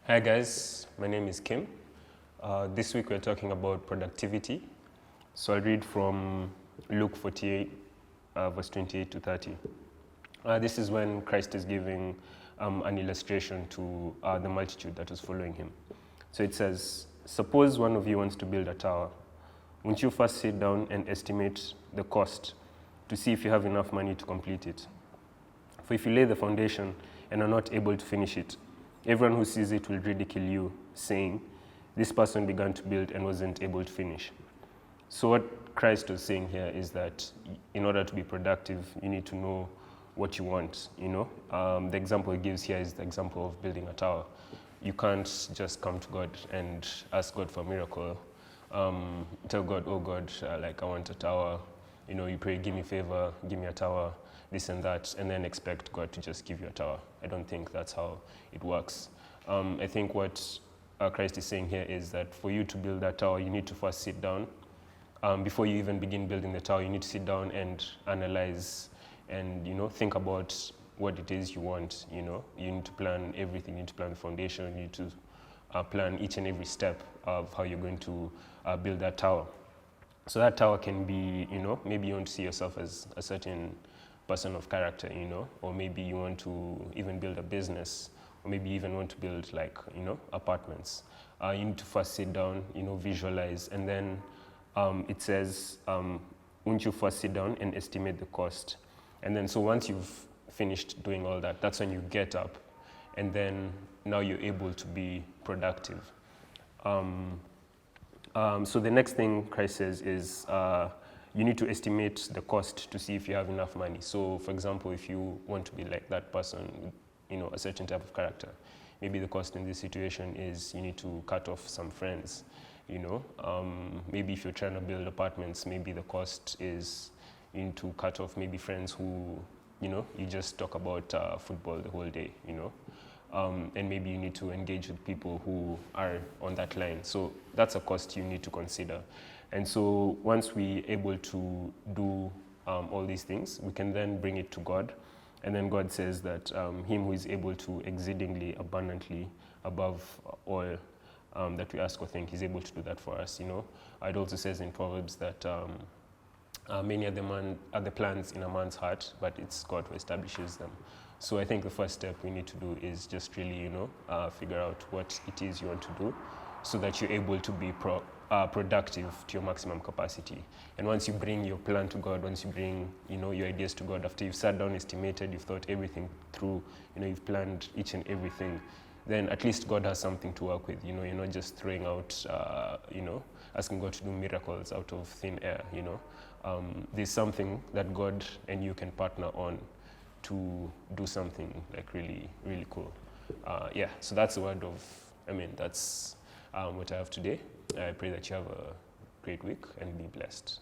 Hi guys, my name is Kim. This week we're talking about productivity. So I'll read from Luke 48, verse 28 to 30. This is when Christ is giving an illustration to the multitude that was following him. So it says, suppose one of you wants to build a tower. Won't you first sit down and estimate the cost to see if you have enough money to complete it? For if you lay the foundation and are not able to finish it, everyone who sees it will ridicule you, saying, this person began to build and wasn't able to finish. So what Christ was saying here is that in order to be productive, you need to know what you want, The example he gives here is the example of building a tower. You can't just come to God and ask God for a miracle. Tell God, oh God, I want a tower. You pray, give me favor, give me a tower, this and that, and then expect God to just give you a tower. I don't think that's how it works. I think what Christ is saying here is that for you to build that tower, you need to first sit down. Before you even begin building the tower, you need to sit down and analyze and, think about what it is you want, You need to plan everything. You need to plan the foundation. You need to plan each and every step of how you're going to build that tower. So that tower can be, maybe you want to see yourself as a certain person of character, or maybe you want to even build a business, or maybe you even want to build apartments. You need to first sit down, visualize, and then it says, won't you first sit down and estimate the cost? And then so once you've finished doing all that, that's when you get up, and then now you're able to be productive. So the next thing Christ says is you need to estimate the cost to see if you have enough money. So for example, if you want to be like that person, a certain type of character, maybe the cost in this situation is you need to cut off some friends, Maybe if you're trying to build apartments, maybe the cost is you need to cut off maybe friends who, you just talk about football the whole day, and maybe you need to engage with people who are on that line. So that's a cost you need to consider. And so once we're able to do all these things, we can then bring it to God. And then God says that him who is able to exceedingly abundantly above all that we ask or think, he's able to do that for us, It also says in Proverbs that many are the plans in a man's heart, but it's God who establishes them. So I think the first step we need to do is just really, figure out what it is you want to do so that you're able to be productive to your maximum capacity. And once you bring your plan to God, once you bring, your ideas to God, after you've sat down, estimated, you've thought everything through, you've planned each and everything, then at least God has something to work with. You're not just throwing out, asking God to do miracles out of thin air, There's something that God and you can partner on to do something really, really cool. So that's the word that's what I have today. I pray that you have a great week and be blessed.